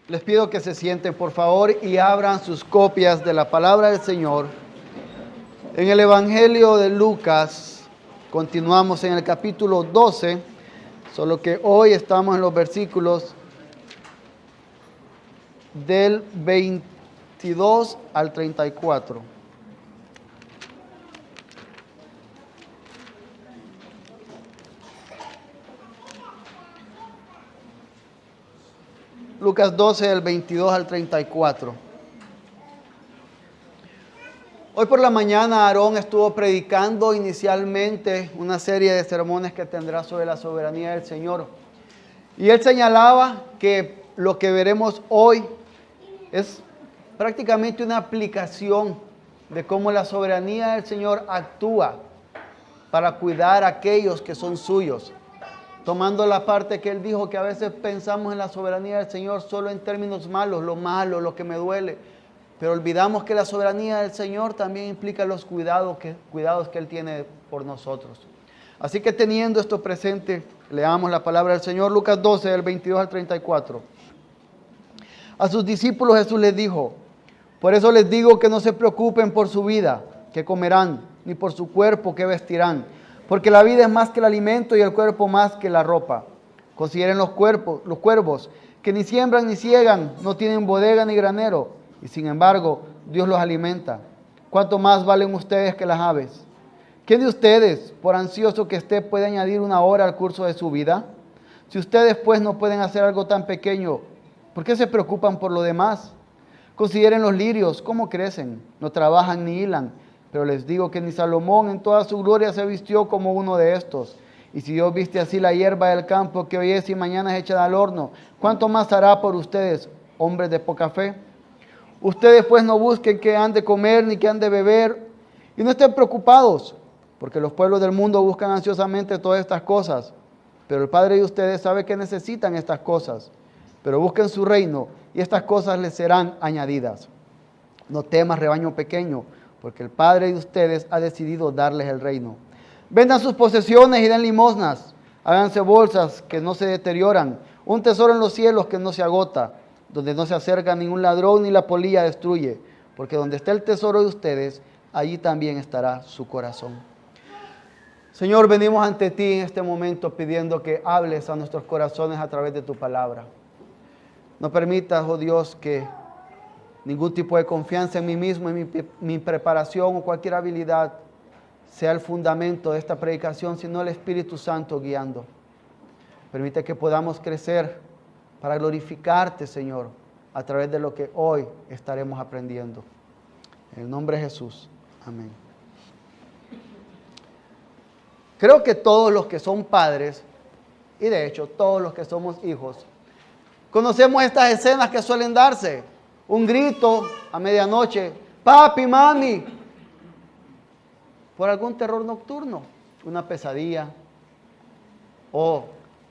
Les pido que se sienten, por favor, y abran sus copias de la palabra del Señor. En el Evangelio de Lucas, continuamos en el capítulo 12, solo que hoy estamos en los versículos del 22 al 34. Lucas 12, del 22 al 34. Hoy por la mañana Aarón estuvo predicando inicialmente una serie de sermones que tendrá sobre la soberanía del Señor. Y él señalaba que lo que veremos hoy es prácticamente una aplicación de cómo la soberanía del Señor actúa para cuidar a aquellos que son suyos. Tomando la parte que él dijo que a veces pensamos en la soberanía del Señor solo en términos malos, lo malo, lo que me duele. Pero olvidamos que la soberanía del Señor también implica los cuidados que Él tiene por nosotros. Así que teniendo esto presente, leamos la palabra del Señor, Lucas 12, del 22 al 34. A sus discípulos Jesús les dijo: por eso les digo que no se preocupen por su vida, que comerán, ni por su cuerpo, que vestirán. Porque la vida es más que el alimento y el cuerpo más que la ropa. Consideren los cuervos, que ni siembran ni ciegan, no tienen bodega ni granero, y sin embargo Dios los alimenta. ¿Cuánto más valen ustedes que las aves? ¿Quién de ustedes, por ansioso que esté, puede añadir una hora al curso de su vida? Si ustedes pues no pueden hacer algo tan pequeño, ¿por qué se preocupan por lo demás? Consideren los lirios, cómo crecen, no trabajan ni hilan. Pero les digo que ni Salomón en toda su gloria se vistió como uno de estos. Y si Dios viste así la hierba del campo, que hoy es y mañana es echada al horno, ¿cuánto más hará por ustedes, hombres de poca fe? Ustedes pues no busquen qué han de comer ni qué han de beber, y no estén preocupados, porque los pueblos del mundo buscan ansiosamente todas estas cosas. Pero el Padre de ustedes sabe que necesitan estas cosas. Pero busquen su reino, y estas cosas les serán añadidas. No temas, rebaño pequeño, porque el Padre de ustedes ha decidido darles el reino. Vendan sus posesiones y den limosnas. Háganse bolsas que no se deterioran, un tesoro en los cielos que no se agota, donde no se acerca ningún ladrón ni la polilla destruye. Porque donde está el tesoro de ustedes, allí también estará su corazón. Señor, venimos ante ti en este momento pidiendo que hables a nuestros corazones a través de tu palabra. No permitas, oh Dios, que ningún tipo de confianza en mí mismo, en mi preparación o cualquier habilidad sea el fundamento de esta predicación, sino el Espíritu Santo guiando. Permite que podamos crecer para glorificarte, Señor, a través de lo que hoy estaremos aprendiendo. En el nombre de Jesús. Amén. Creo que todos los que son padres, y de hecho todos los que somos hijos, conocemos estas escenas que suelen darse. Un grito a medianoche, papi, mami, por algún terror nocturno, una pesadilla, o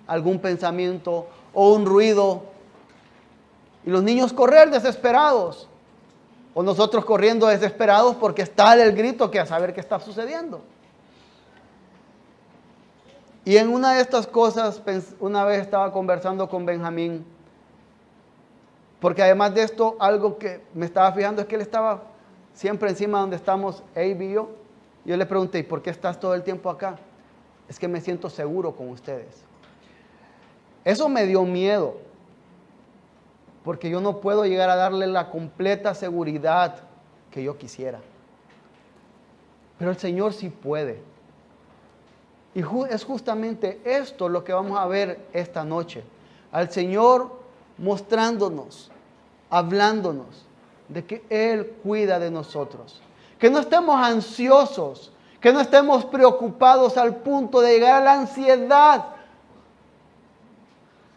algún pensamiento, o un ruido, y los niños correr desesperados, o nosotros corriendo desesperados porque está el grito que a saber qué está sucediendo. Y en una de estas cosas, una vez estaba conversando con Benjamín, porque además de esto, algo que me estaba fijando es que él estaba siempre encima donde estamos, Abe y yo. Yo le pregunté, ¿y por qué estás todo el tiempo acá? Es que me siento seguro con ustedes. Eso me dio miedo, porque yo no puedo llegar a darle la completa seguridad que yo quisiera. Pero el Señor sí puede. Y es justamente esto lo que vamos a ver esta noche. Al Señor mostrándonos, hablándonos de que Él cuida de nosotros. Que no estemos ansiosos, que no estemos preocupados al punto de llegar a la ansiedad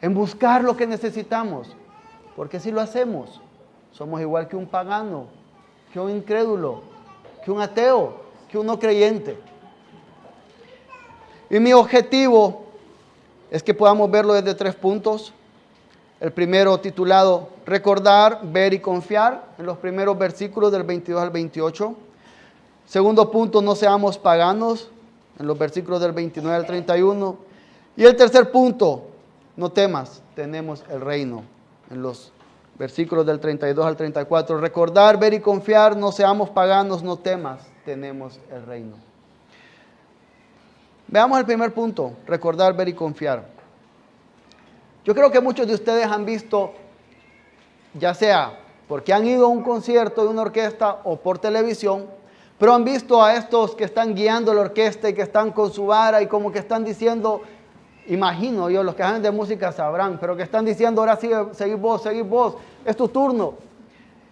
en buscar lo que necesitamos. Porque si lo hacemos, somos igual que un pagano, que un incrédulo, que un ateo, que un no creyente. Y mi objetivo es que podamos verlo desde 3 puntos. El primero titulado Recordar, ver y confiar, en los primeros versículos del 22 al 28. Segundo punto, no seamos paganos, en los versículos del 29 al 31. Y el tercer punto, no temas, tenemos el reino, en los versículos del 32 al 34. Recordar, ver y confiar, no seamos paganos, no temas, tenemos el reino. Veamos el primer punto, recordar, ver y confiar. Yo creo que muchos de ustedes han visto, ya sea porque han ido a un concierto de una orquesta o por televisión, pero han visto a estos que están guiando la orquesta y que están con su vara y como que están diciendo, imagino yo, los que saben de música sabrán, pero que están diciendo, ahora sigue, seguid vos, es tu turno.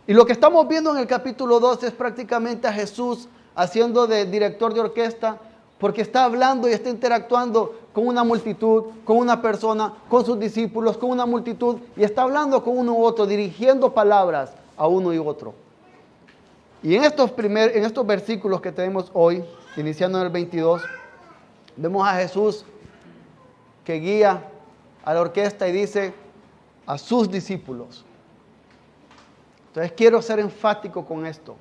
Y lo que estamos viendo en el capítulo 2 es prácticamente a Jesús haciendo de director de orquesta, porque está hablando y está interactuando con una multitud, con una persona, con sus discípulos, con una multitud, y está hablando con uno u otro, dirigiendo palabras a uno y otro. Y en estos versículos que tenemos hoy, iniciando en el 22, vemos a Jesús que guía a la orquesta y dice a sus discípulos. Entonces quiero ser enfático con esto.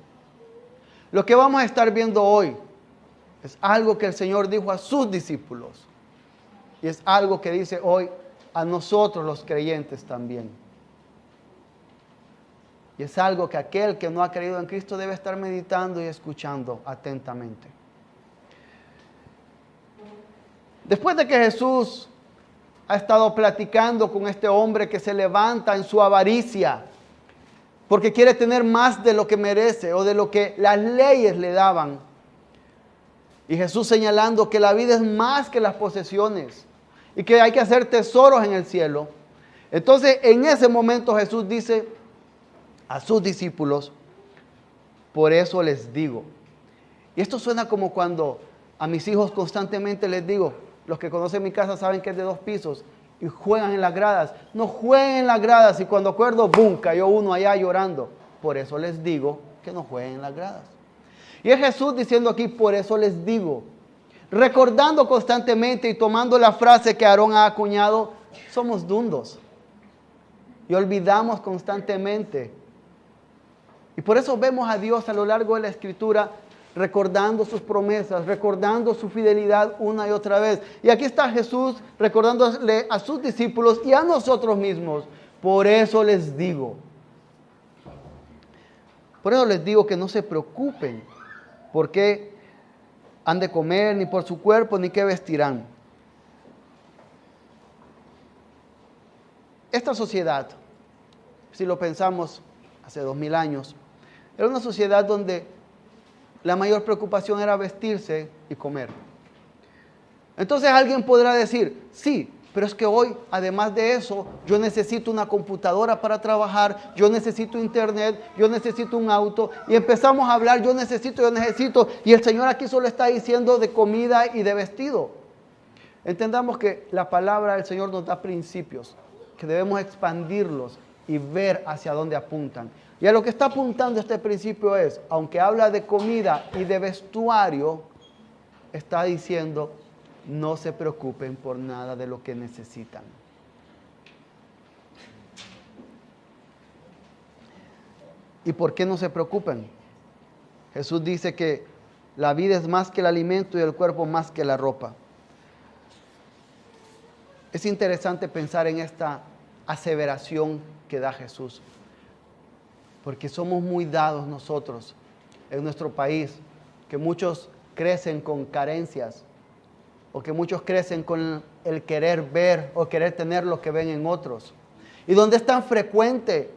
Lo que vamos a estar viendo hoy es algo que el Señor dijo a sus discípulos. Y es algo que dice hoy a nosotros los creyentes también. Y es algo que aquel que no ha creído en Cristo debe estar meditando y escuchando atentamente. Después de que Jesús ha estado platicando con este hombre que se levanta en su avaricia, porque quiere tener más de lo que merece o de lo que las leyes le daban. Y Jesús señalando que la vida es más que las posesiones y que hay que hacer tesoros en el cielo. Entonces, en ese momento Jesús dice a sus discípulos, por eso les digo. Y esto suena como cuando a mis hijos constantemente les digo, los que conocen mi casa saben que es de 2 pisos, y juegan en las gradas. No jueguen en las gradas, y cuando acuerdo, ¡bum!, cayó uno allá llorando. Por eso les digo que no jueguen en las gradas. Y es Jesús diciendo aquí, por eso les digo, recordando constantemente y tomando la frase que Aarón ha acuñado, somos dundos y olvidamos constantemente. Y por eso vemos a Dios a lo largo de la Escritura recordando sus promesas, recordando su fidelidad una y otra vez. Y aquí está Jesús recordándole a sus discípulos y a nosotros mismos, por eso les digo. Por eso les digo que no se preocupen por qué han de comer, ni por su cuerpo, ni qué vestirán. Esta sociedad, si lo pensamos hace 2000 años, era una sociedad donde la mayor preocupación era vestirse y comer. Entonces alguien podrá decir, sí, pero es que hoy, además de eso, yo necesito una computadora para trabajar, yo necesito internet, yo necesito un auto, y empezamos a hablar, yo necesito, y el Señor aquí solo está diciendo de comida y de vestido. Entendamos que la palabra del Señor nos da principios, que debemos expandirlos y ver hacia dónde apuntan. Y a lo que está apuntando este principio es, aunque habla de comida y de vestuario, está diciendo, no se preocupen por nada de lo que necesitan. ¿Y por qué no se preocupen? Jesús dice que la vida es más que el alimento y el cuerpo más que la ropa. Es interesante pensar en esta aseveración que da Jesús, porque somos muy dados nosotros en nuestro país, que muchos crecen con carencias, o que muchos crecen con el querer ver o querer tener lo que ven en otros. Y donde es tan frecuente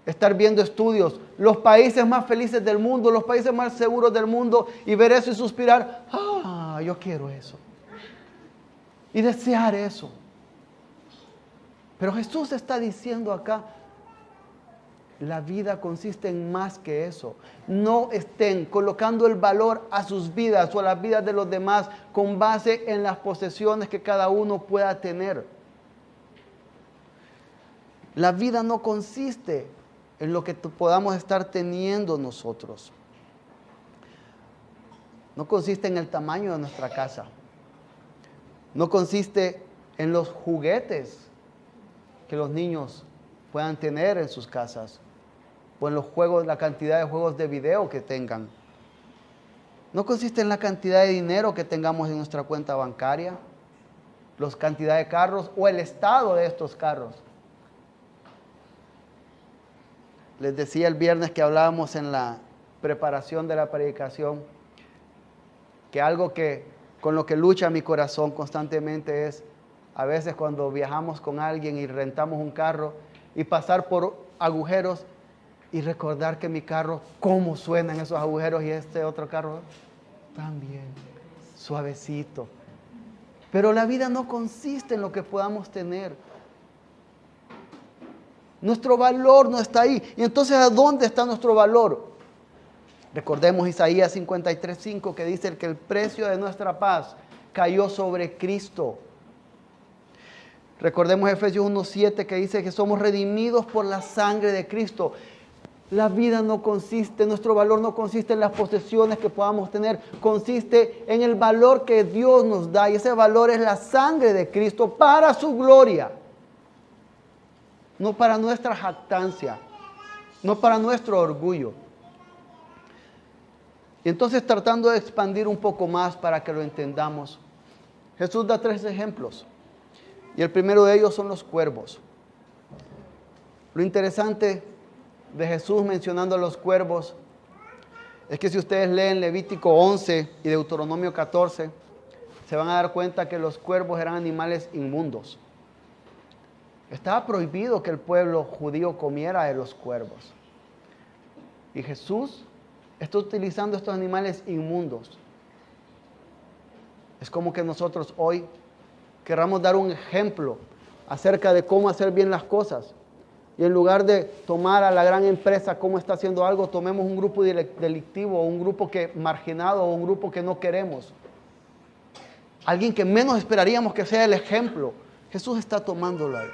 estar viendo estudios, los países más felices del mundo, los países más seguros del mundo, y ver eso y suspirar, yo quiero eso. Y desear eso. Pero Jesús está diciendo acá, la vida consiste en más que eso. No estén colocando el valor a sus vidas o a las vidas de los demás con base en las posesiones que cada uno pueda tener. La vida no consiste en lo que podamos estar teniendo nosotros. No consiste en el tamaño de nuestra casa. No consiste en los juguetes que los niños puedan tener en sus casas, o en los juegos, la cantidad de juegos de video que tengan. No consiste en la cantidad de dinero que tengamos en nuestra cuenta bancaria, la cantidad de carros o el estado de estos carros. Les decía el viernes que hablábamos en la preparación de la predicación, que algo que con lo que lucha mi corazón constantemente es, a veces cuando viajamos con alguien y rentamos un carro y pasar por agujeros y recordar que mi carro, cómo suenan esos agujeros y este otro carro también, suavecito. Pero la vida no consiste en lo que podamos tener. Nuestro valor no está ahí. Y entonces, ¿a dónde está nuestro valor? Recordemos Isaías 53:5 que dice que el precio de nuestra paz cayó sobre Cristo. Recordemos Efesios 1:7 que dice que somos redimidos por la sangre de Cristo. La vida no consiste, nuestro valor no consiste en las posesiones que podamos tener, consiste en el valor que Dios nos da, y ese valor es la sangre de Cristo para su gloria, no para nuestra jactancia, no para nuestro orgullo. Y entonces, tratando de expandir un poco más para que lo entendamos, Jesús da 3 ejemplos, y el primero de ellos son los cuervos. Lo interesante de Jesús mencionando a los cuervos es que si ustedes leen Levítico 11 y Deuteronomio 14, se van a dar cuenta que los cuervos eran animales inmundos. Estaba prohibido que el pueblo judío comiera de los cuervos. Y Jesús está utilizando estos animales inmundos. Es como que nosotros hoy querramos dar un ejemplo acerca de cómo hacer bien las cosas. Y en lugar de tomar a la gran empresa cómo está haciendo algo, tomemos un grupo delictivo, o un grupo marginado, o un grupo que no queremos. Alguien que menos esperaríamos que sea el ejemplo. Jesús está tomándolo ahí.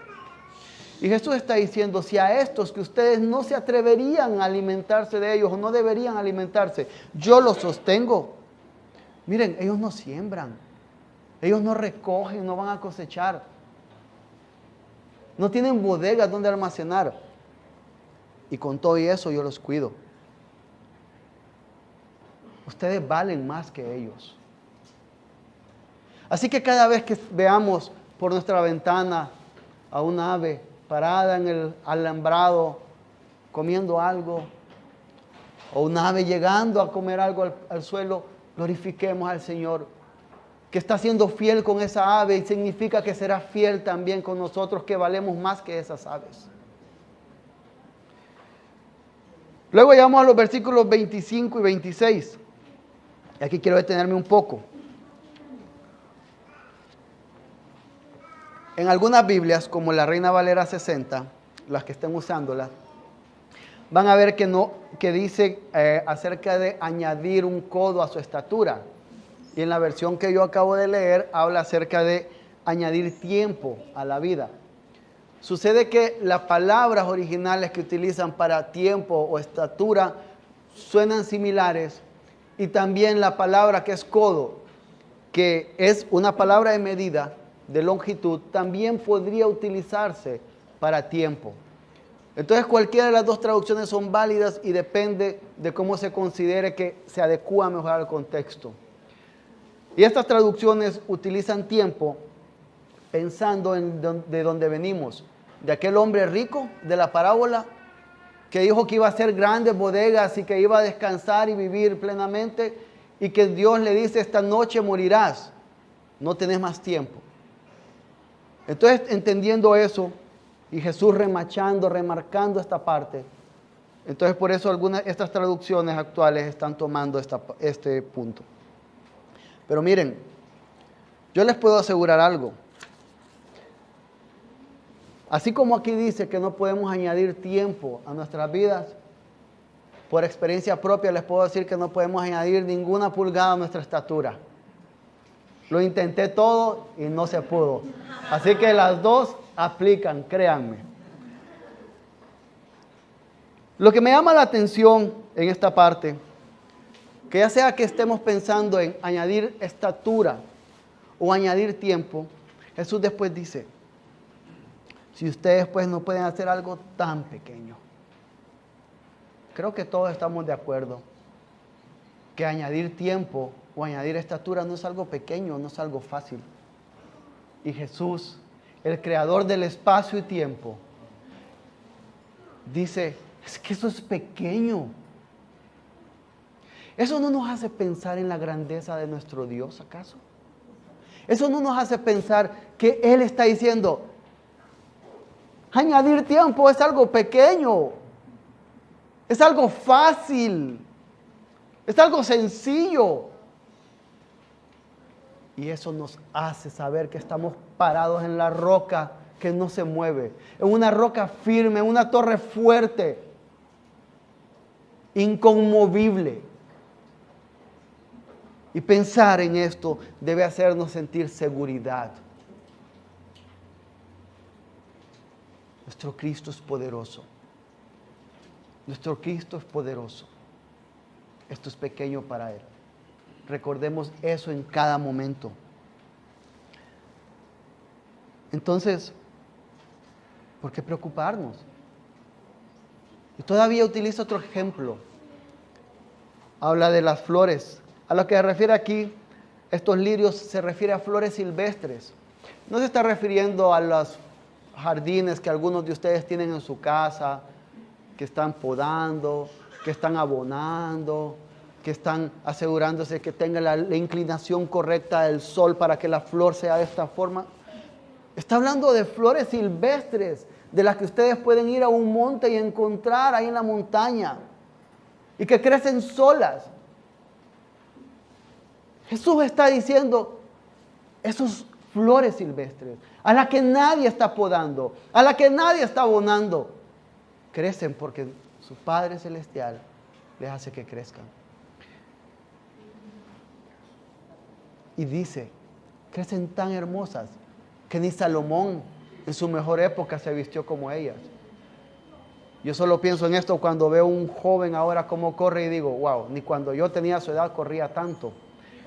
Y Jesús está diciendo, si a estos que ustedes no se atreverían a alimentarse de ellos, o no deberían alimentarse, yo los sostengo. Miren, ellos no siembran, ellos no recogen, no van a cosechar. No tienen bodegas donde almacenar. Y con todo eso yo los cuido. Ustedes valen más que ellos. Así que cada vez que veamos por nuestra ventana a un ave parada en el alambrado comiendo algo, o un ave llegando a comer algo al suelo, glorifiquemos al Señor, que está siendo fiel con esa ave, y significa que será fiel también con nosotros, que valemos más que esas aves. Luego llegamos a los versículos 25 y 26. Y aquí quiero detenerme un poco. En algunas Biblias, como la Reina Valera 60, las que estén usándolas, van a ver que dice acerca de añadir un codo a su estatura. Y en la versión que yo acabo de leer, habla acerca de añadir tiempo a la vida. Sucede que las palabras originales que utilizan para tiempo o estatura suenan similares, y también la palabra que es codo, que es una palabra de medida, de longitud, también podría utilizarse para tiempo. Entonces cualquiera de las dos traducciones son válidas y depende de cómo se considere que se adecúa mejor al contexto. Y estas traducciones utilizan tiempo pensando de dónde venimos, de aquel hombre rico de la parábola que dijo que iba a hacer grandes bodegas y que iba a descansar y vivir plenamente, y que Dios le dice: esta noche morirás, no tenés más tiempo. Entonces, entendiendo eso, y Jesús remarcando esta parte, entonces por eso estas traducciones actuales están tomando este punto. Pero miren, yo les puedo asegurar algo. Así como aquí dice que no podemos añadir tiempo a nuestras vidas, por experiencia propia les puedo decir que no podemos añadir ninguna pulgada a nuestra estatura. Lo intenté todo y no se pudo. Así que las dos aplican, créanme. Lo que me llama la atención en esta parte, que ya sea que estemos pensando en añadir estatura o añadir tiempo, Jesús después dice: si ustedes pues no pueden hacer algo tan pequeño. Creo que todos estamos de acuerdo que añadir tiempo o añadir estatura no es algo pequeño, no es algo fácil. Y Jesús, el creador del espacio y tiempo, dice Es que eso es pequeño. ¿Eso no nos hace pensar en la grandeza de nuestro Dios, acaso? ¿Eso no nos hace pensar que Él está diciendo, añadir tiempo es algo pequeño, es algo fácil, es algo sencillo? Y eso nos hace saber que estamos parados en la roca que no se mueve, en una roca firme, en una torre fuerte, inconmovible. Y pensar en esto debe hacernos sentir seguridad. Nuestro Cristo es poderoso. Nuestro Cristo es poderoso. Esto es pequeño para Él. Recordemos eso en cada momento. Entonces, ¿por qué preocuparnos? Y todavía utiliza otro ejemplo. Habla de las flores. A lo que se refiere aquí, estos lirios, se refiere a flores silvestres. No se está refiriendo a los jardines que algunos de ustedes tienen en su casa, que están podando, que están abonando, que están asegurándose que tenga la inclinación correcta del sol para que la flor sea de esta forma. Está hablando de flores silvestres, de las que ustedes pueden ir a un monte y encontrar ahí en la montaña, y que crecen solas. Jesús está diciendo, esas flores silvestres, a las que nadie está podando, a las que nadie está abonando, crecen porque su Padre Celestial les hace que crezcan. Y dice, crecen tan hermosas que ni Salomón en su mejor época se vistió como ellas. Yo solo pienso en esto cuando veo un joven ahora cómo corre y digo, wow, ni cuando yo tenía su edad corría tanto.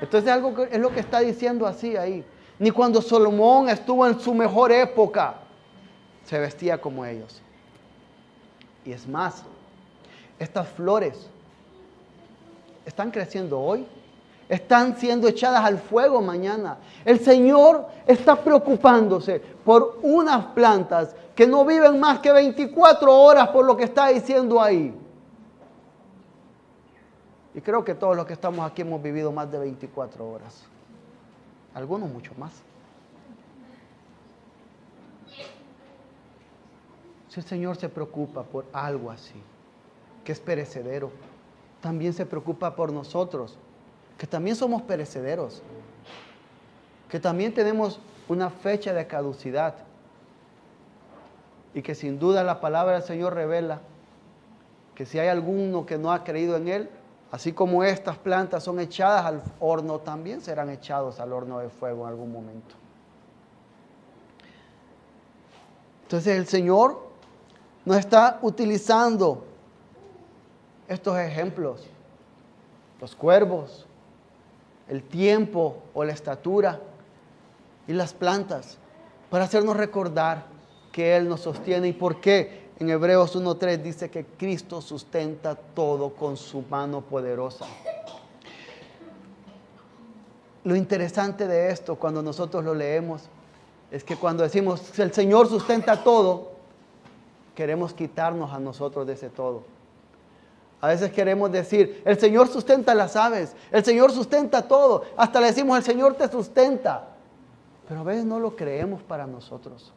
Entonces es lo que está diciendo así ahí. Ni cuando Salomón estuvo en su mejor época se vestía como ellos. Y es más, estas flores están creciendo hoy, están siendo echadas al fuego mañana. El Señor está preocupándose por unas plantas que no viven más que 24 horas por lo que está diciendo ahí. Y creo que todos los que estamos aquí hemos vivido más de 24 horas. Algunos mucho más. Si el Señor se preocupa por algo así, que es perecedero, también se preocupa por nosotros, que también somos perecederos, que también tenemos una fecha de caducidad y que sin duda la palabra del Señor revela que si hay alguno que no ha creído en Él, así como estas plantas son echadas al horno, también serán echados al horno de fuego en algún momento. Entonces el Señor nos está utilizando estos ejemplos, los cuervos, el tiempo o la estatura y las plantas, para hacernos recordar que Él nos sostiene y por qué. En Hebreos 1:3 dice que Cristo sustenta todo con su mano poderosa. Lo interesante de esto, cuando nosotros lo leemos, es que cuando decimos el Señor sustenta todo, queremos quitarnos a nosotros de ese todo. A veces queremos decir, el Señor sustenta las aves, el Señor sustenta todo. Hasta le decimos, el Señor te sustenta. Pero a veces no lo creemos para nosotros.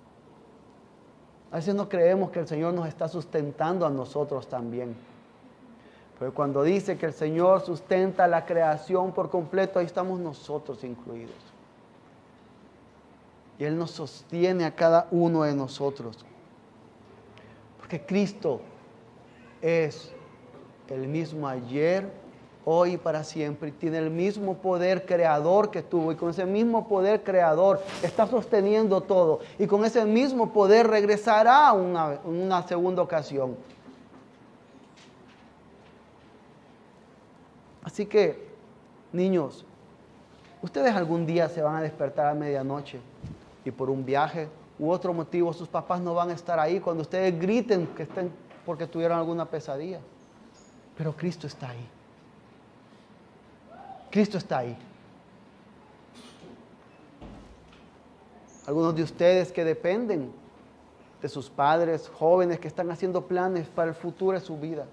A veces no creemos que el Señor nos está sustentando a nosotros también. Pero cuando dice que el Señor sustenta la creación por completo, ahí estamos nosotros incluidos. Y Él nos sostiene a cada uno de nosotros. Porque Cristo es el mismo ayer, hoy y para siempre. Y tiene el mismo poder creador que tuvo. Y con ese mismo poder creador está sosteniendo todo. Y con ese mismo poder regresará una segunda ocasión. Así que, niños, ustedes algún día se van a despertar a medianoche y por un viaje u otro motivo sus papás no van a estar ahí cuando ustedes griten que estén porque tuvieron alguna pesadilla. Pero Cristo está ahí. Cristo está ahí. Algunos de ustedes que dependen de sus padres, jóvenes que están haciendo planes para el futuro de su vida.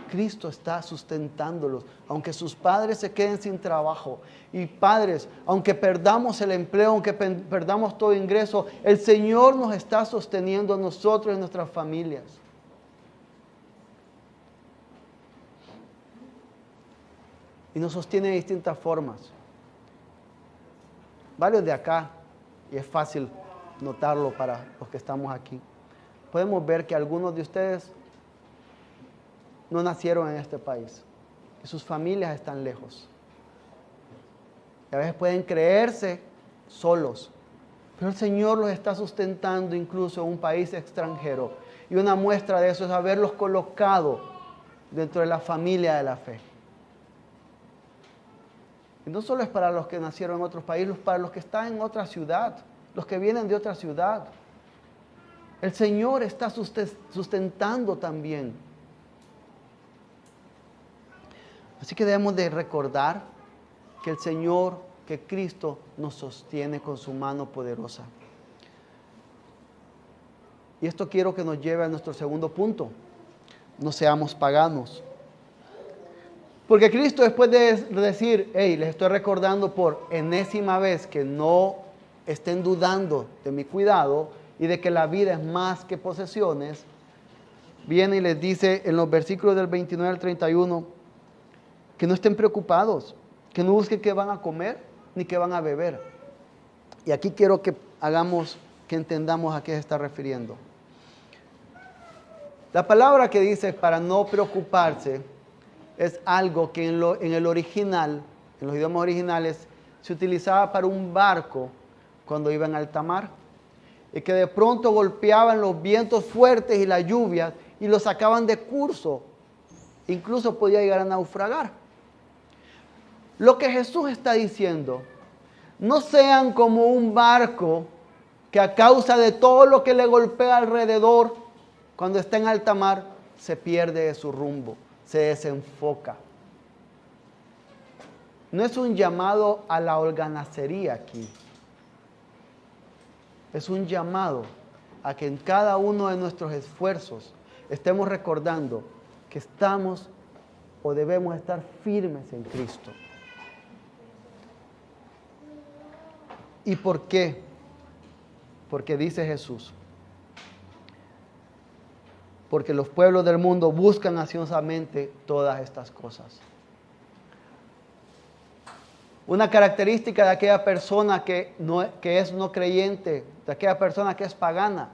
Cristo está sustentándolos, aunque sus padres se queden sin trabajo. Y padres, aunque perdamos el empleo, aunque perdamos todo ingreso, el Señor nos está sosteniendo a nosotros y a nuestras familias. Y nos sostiene de distintas formas. Varios de acá, y es fácil notarlo para los que estamos aquí, podemos ver que algunos de ustedes no nacieron en este país, y sus familias están lejos. Y a veces pueden creerse solos, pero el Señor los está sustentando incluso en un país extranjero. Y una muestra de eso es haberlos colocado dentro de la familia de la fe. Y no solo es para los que nacieron en otros países, para los que están en otra ciudad, los que vienen de otra ciudad. El Señor está sustentando también. Así que debemos de recordar que el Señor, que Cristo nos sostiene con su mano poderosa. Y esto quiero que nos lleve a nuestro segundo punto. No seamos paganos. Porque Cristo, después de decir, hey, les estoy recordando por enésima vez que no estén dudando de mi cuidado y de que la vida es más que posesiones, viene y les dice en los versículos del 29 al 31, que no estén preocupados, que no busquen qué van a comer ni qué van a beber. Y aquí quiero que entendamos a qué se está refiriendo. La palabra que dice para no preocuparse es algo que en el original, en los idiomas originales, se utilizaba para un barco cuando iba en alta mar, y que de pronto golpeaban los vientos fuertes y las lluvias y lo sacaban de curso. Incluso podía llegar a naufragar. Lo que Jesús está diciendo, no sean como un barco que a causa de todo lo que le golpea alrededor, cuando está en alta mar, se pierde de su rumbo, se desenfoca. No es un llamado a la holganacería aquí. Es un llamado a que en cada uno de nuestros esfuerzos estemos recordando que estamos o debemos estar firmes en Cristo. ¿Y por qué? Porque dice Jesús, porque los pueblos del mundo buscan ansiosamente todas estas cosas. Una característica de aquella persona que es no creyente, de aquella persona que es pagana,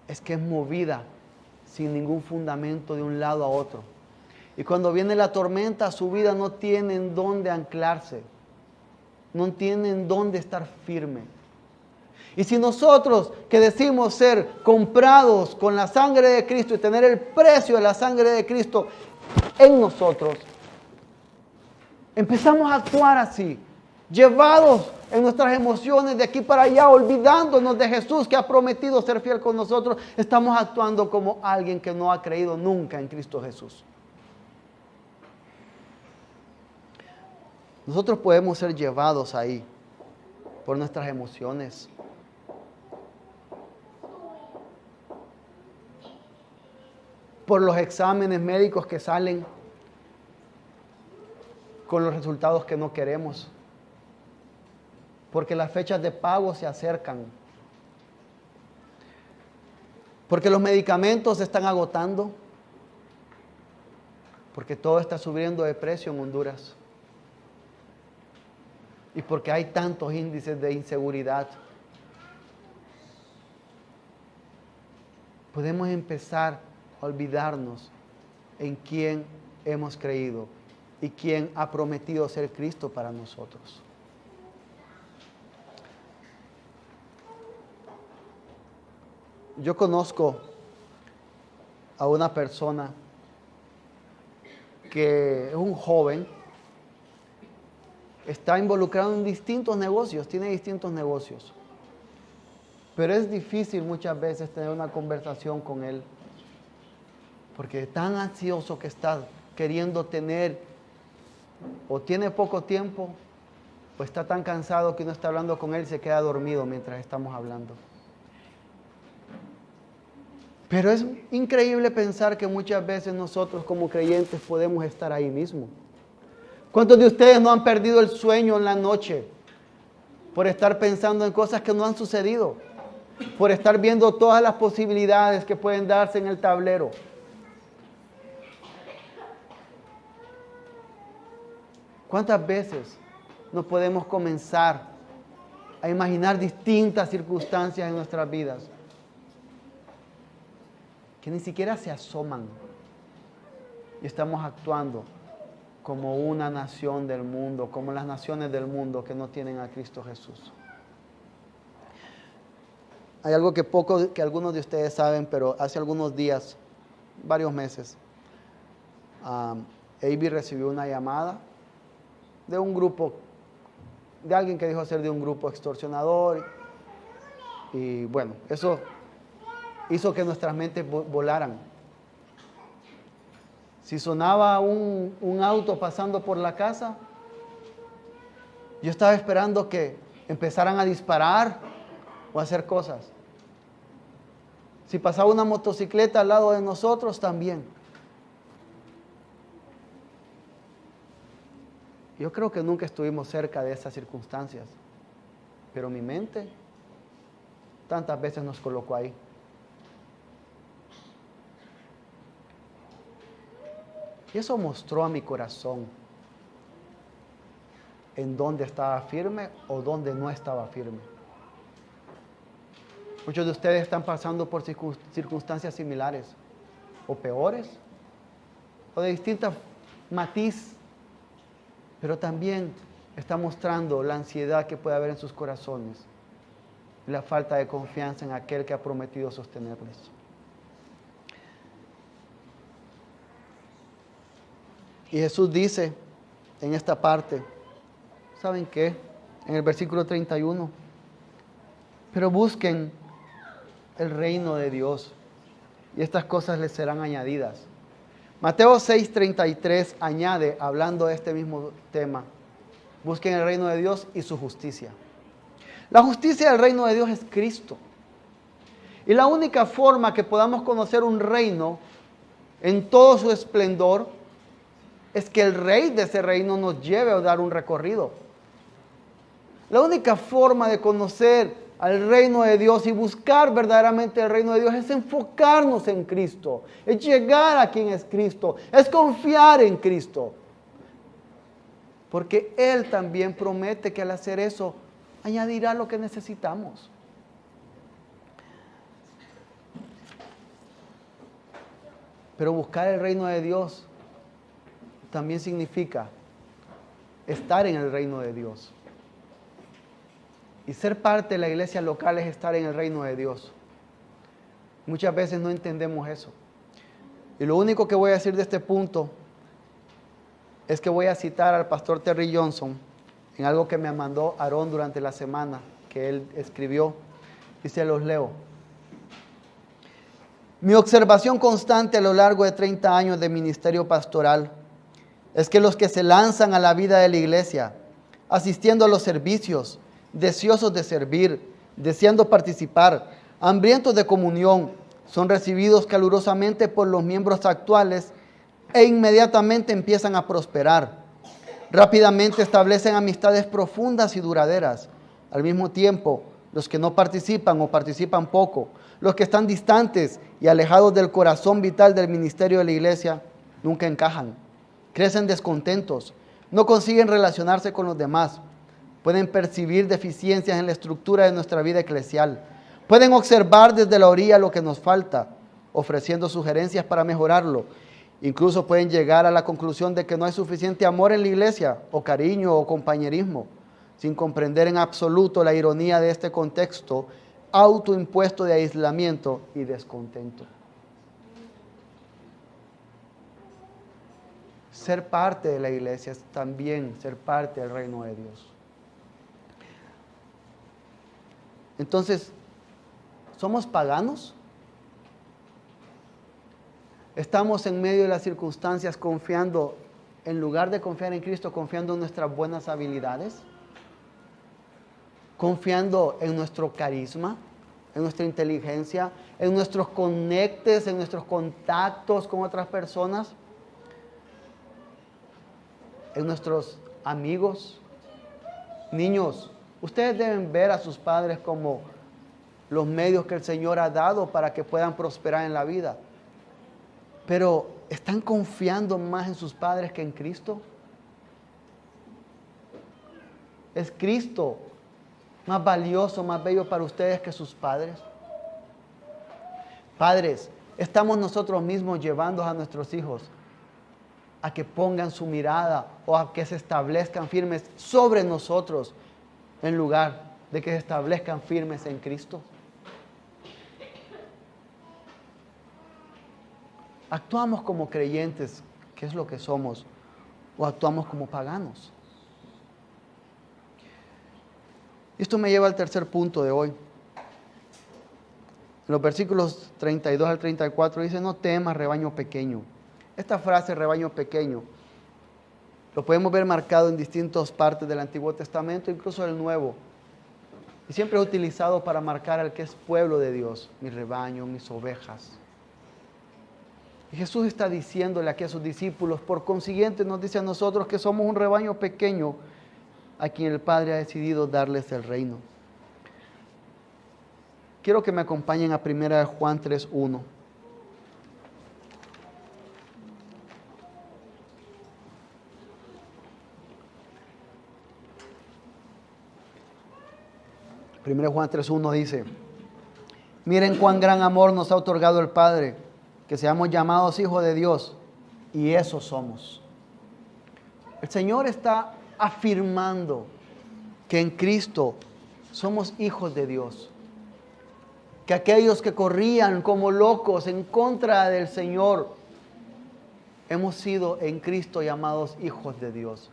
es que es movida sin ningún fundamento de un lado a otro. Y cuando viene la tormenta, su vida no tiene en dónde anclarse. No tienen dónde estar firme. Y si nosotros que decimos ser comprados con la sangre de Cristo y tener el precio de la sangre de Cristo en nosotros, empezamos a actuar así, llevados en nuestras emociones de aquí para allá, olvidándonos de Jesús que ha prometido ser fiel con nosotros, estamos actuando como alguien que no ha creído nunca en Cristo Jesús. Nosotros podemos ser llevados ahí por nuestras emociones. Por los exámenes médicos que salen con los resultados que no queremos. Porque las fechas de pago se acercan. Porque los medicamentos se están agotando. Porque todo está subiendo de precio en Honduras. Y porque hay tantos índices de inseguridad. Podemos empezar a olvidarnos en quién hemos creído y quién ha prometido ser Cristo para nosotros. Yo conozco a una persona que es un joven, está involucrado en distintos negocios, tiene distintos negocios. Pero es difícil muchas veces tener una conversación con él, porque es tan ansioso que está queriendo tener, o tiene poco tiempo, o está tan cansado que uno está hablando con él y se queda dormido mientras estamos hablando. Pero es increíble pensar que muchas veces nosotros como creyentes podemos estar ahí mismo. ¿Cuántos de ustedes no han perdido el sueño en la noche por estar pensando en cosas que no han sucedido? Por estar viendo todas las posibilidades que pueden darse en el tablero. ¿Cuántas veces no podemos comenzar a imaginar distintas circunstancias en nuestras vidas que ni siquiera se asoman y estamos actuando como una nación del mundo, como las naciones del mundo que no tienen a Cristo Jesús? Hay algo que algunos de ustedes saben, pero hace algunos días, varios meses, Avi recibió una llamada de un grupo, de alguien que dijo ser de un grupo extorsionador, y bueno, eso hizo que nuestras mentes volaran. Si sonaba un auto pasando por la casa, yo estaba esperando que empezaran a disparar o a hacer cosas. Si pasaba una motocicleta al lado de nosotros, también. Yo creo que nunca estuvimos cerca de esas circunstancias, pero mi mente tantas veces nos colocó ahí. Y eso mostró a mi corazón en dónde estaba firme o dónde no estaba firme. Muchos de ustedes están pasando por circunstancias similares, o peores, o de distintas matiz, pero también está mostrando la ansiedad que puede haber en sus corazones y la falta de confianza en aquel que ha prometido sostenerles. Y Jesús dice en esta parte, ¿saben qué? En el versículo 31, pero busquen el reino de Dios y estas cosas les serán añadidas. Mateo 6:33 añade, hablando de este mismo tema, busquen el reino de Dios y su justicia. La justicia del reino de Dios es Cristo. Y la única forma que podamos conocer un reino en todo su esplendor es que el rey de ese reino nos lleve a dar un recorrido. La única forma de conocer al reino de Dios y buscar verdaderamente el reino de Dios es enfocarnos en Cristo, es llegar a quien es Cristo, es confiar en Cristo. Porque Él también promete que al hacer eso, añadirá lo que necesitamos. Pero buscar el reino de Dios también significa estar en el reino de Dios. Y ser parte de la iglesia local es estar en el reino de Dios. Muchas veces no entendemos eso. Y lo único que voy a decir de este punto es que voy a citar al pastor Terry Johnson en algo que me mandó Aarón durante la semana, que él escribió, y se los leo. Mi observación constante a lo largo de 30 años de ministerio pastoral es que los que se lanzan a la vida de la iglesia, asistiendo a los servicios, deseosos de servir, deseando participar, hambrientos de comunión, son recibidos calurosamente por los miembros actuales e inmediatamente empiezan a prosperar. Rápidamente establecen amistades profundas y duraderas. Al mismo tiempo, los que no participan o participan poco, los que están distantes y alejados del corazón vital del ministerio de la iglesia, nunca encajan. Crecen descontentos, no consiguen relacionarse con los demás, pueden percibir deficiencias en la estructura de nuestra vida eclesial, pueden observar desde la orilla lo que nos falta, ofreciendo sugerencias para mejorarlo. Incluso pueden llegar a la conclusión de que no hay suficiente amor en la iglesia, o cariño o compañerismo, sin comprender en absoluto la ironía de este contexto autoimpuesto de aislamiento y descontento. Ser parte de la iglesia es también ser parte del reino de Dios. Entonces, ¿somos paganos? ¿Estamos en medio de las circunstancias confiando, en lugar de confiar en Cristo, confiando en nuestras buenas habilidades? confiando en nuestro carisma, en nuestra inteligencia, en nuestros conectes, en nuestros contactos con otras personas, en nuestros amigos. Niños, ustedes deben ver a sus padres como los medios que el Señor ha dado para que puedan prosperar en la vida. Pero, ¿están confiando más en sus padres que en Cristo? ¿Es Cristo más valioso, más bello para ustedes que sus padres? Padres, ¿estamos nosotros mismos llevando a nuestros hijos a que pongan su mirada o a que se establezcan firmes sobre nosotros en lugar de que se establezcan firmes en Cristo? ¿Actuamos como creyentes, que es lo que somos, o actuamos como paganos? Esto me lleva al tercer punto de hoy. En los versículos 32 al 34 dice: no temas, rebaño pequeño. Esta frase, rebaño pequeño, lo podemos ver marcado en distintas partes del Antiguo Testamento, incluso del Nuevo. Y siempre es utilizado para marcar al que es pueblo de Dios, mi rebaño, mis ovejas. Y Jesús está diciéndole aquí a sus discípulos, por consiguiente nos dice a nosotros que somos un rebaño pequeño a quien el Padre ha decidido darles el reino. Quiero que me acompañen a 1 Juan 3:1. Primero Juan 3:1 dice: miren cuán gran amor nos ha otorgado el Padre, que seamos llamados hijos de Dios, y eso somos. El Señor está afirmando que en Cristo somos hijos de Dios. Que aquellos que corrían como locos en contra del Señor, hemos sido en Cristo llamados hijos de Dios.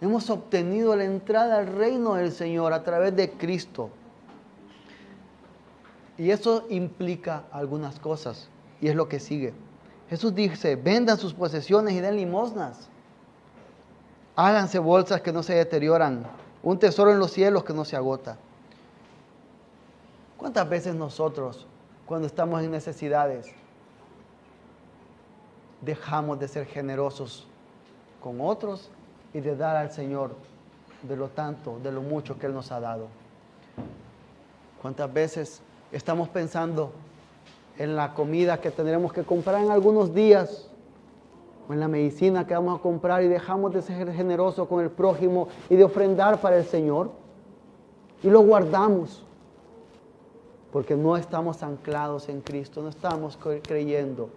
Hemos obtenido la entrada al reino del Señor a través de Cristo. Y eso implica algunas cosas, y es lo que sigue. Jesús dice: vendan sus posesiones y den limosnas. Háganse bolsas que no se deterioran, un tesoro en los cielos que no se agota. ¿Cuántas veces nosotros, cuando estamos en necesidades, dejamos de ser generosos con otros y de dar al Señor de lo tanto, de lo mucho que Él nos ha dado? ¿Cuántas veces estamos pensando en la comida que tendremos que comprar en algunos días, o en la medicina que vamos a comprar, y dejamos de ser generosos con el prójimo y de ofrendar para el Señor? Y lo guardamos porque no estamos anclados en Cristo, no estamos creyendo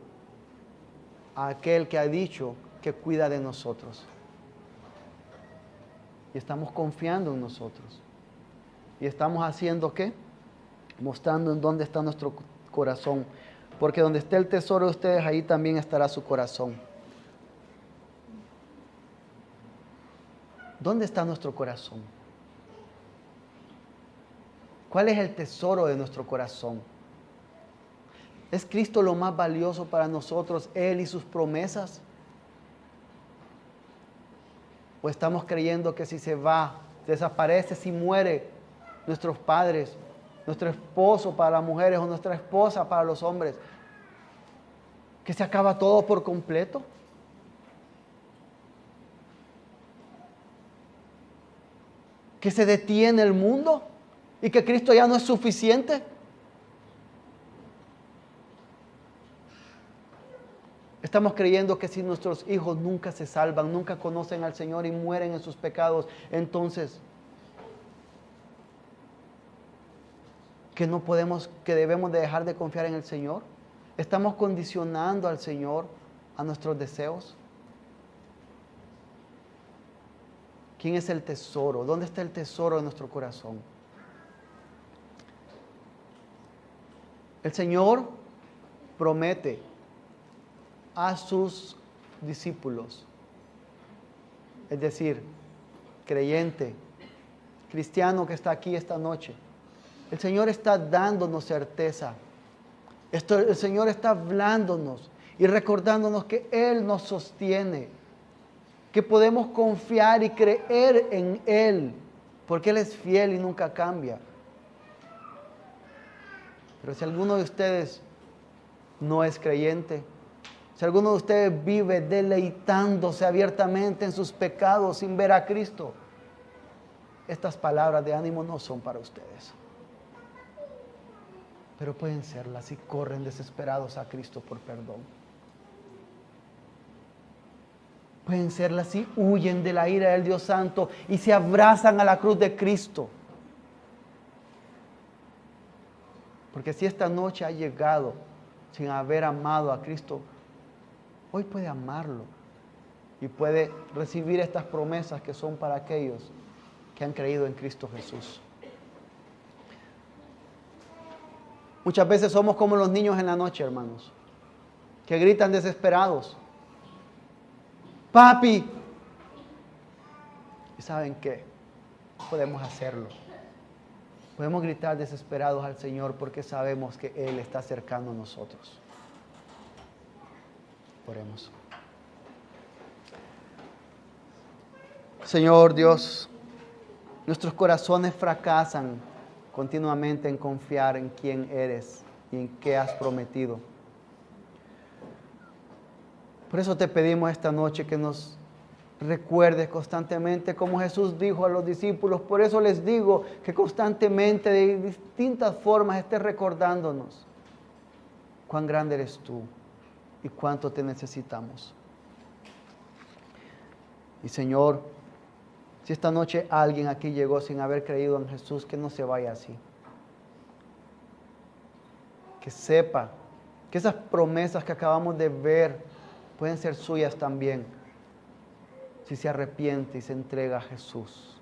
a aquel que ha dicho que cuida de nosotros. Y estamos confiando en nosotros. ¿Y estamos haciendo qué? Mostrando en dónde está nuestro corazón. Porque donde esté el tesoro de ustedes, ahí también estará su corazón. ¿Dónde está nuestro corazón? ¿Cuál es el tesoro de nuestro corazón? ¿Es Cristo lo más valioso para nosotros, Él y sus promesas? ¿O estamos creyendo que si se va, desaparece, si muere nuestros padres, nuestro esposo para las mujeres o nuestra esposa para los hombres, que se acaba todo por completo? ¿Que se detiene el mundo y que Cristo ya no es suficiente? Estamos creyendo que si nuestros hijos nunca se salvan, nunca conocen al Señor y mueren en sus pecados, entonces que debemos de dejar de confiar en el Señor. ¿Estamos condicionando al Señor a nuestros deseos? ¿Quién es el tesoro? ¿Dónde está el tesoro de nuestro corazón? El Señor promete a sus discípulos, es decir, creyente, cristiano que está aquí esta noche, el Señor está dándonos certeza. El Señor está hablándonos y recordándonos que Él nos sostiene, que podemos confiar y creer en Él, porque Él es fiel y nunca cambia. Pero si alguno de ustedes no es creyente, si alguno de ustedes vive deleitándose abiertamente en sus pecados sin ver a Cristo, estas palabras de ánimo no son para ustedes. Pero pueden serlas si corren desesperados a Cristo por perdón. Pueden serlas si huyen de la ira del Dios Santo y se abrazan a la cruz de Cristo. Porque si esta noche ha llegado sin haber amado a Cristo, hoy puede amarlo y puede recibir estas promesas que son para aquellos que han creído en Cristo Jesús. Muchas veces somos como los niños en la noche, hermanos, que gritan desesperados: ¡Papi! ¿Y saben qué? Podemos hacerlo. Podemos gritar desesperados al Señor porque sabemos que Él está cercano a nosotros. Oremos. Señor Dios, nuestros corazones fracasan continuamente en confiar en quién eres y en qué has prometido. Por eso te pedimos esta noche que nos recuerdes constantemente como Jesús dijo a los discípulos. Por eso les digo que constantemente, de distintas formas, estés recordándonos cuán grande eres tú y cuánto te necesitamos. Y Señor, si esta noche alguien aquí llegó sin haber creído en Jesús, que no se vaya así. Que sepa que esas promesas que acabamos de ver pueden ser suyas también, si se arrepiente y se entrega a Jesús.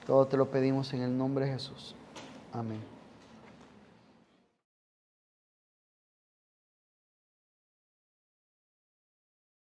Todo te lo pedimos en el nombre de Jesús. Amén.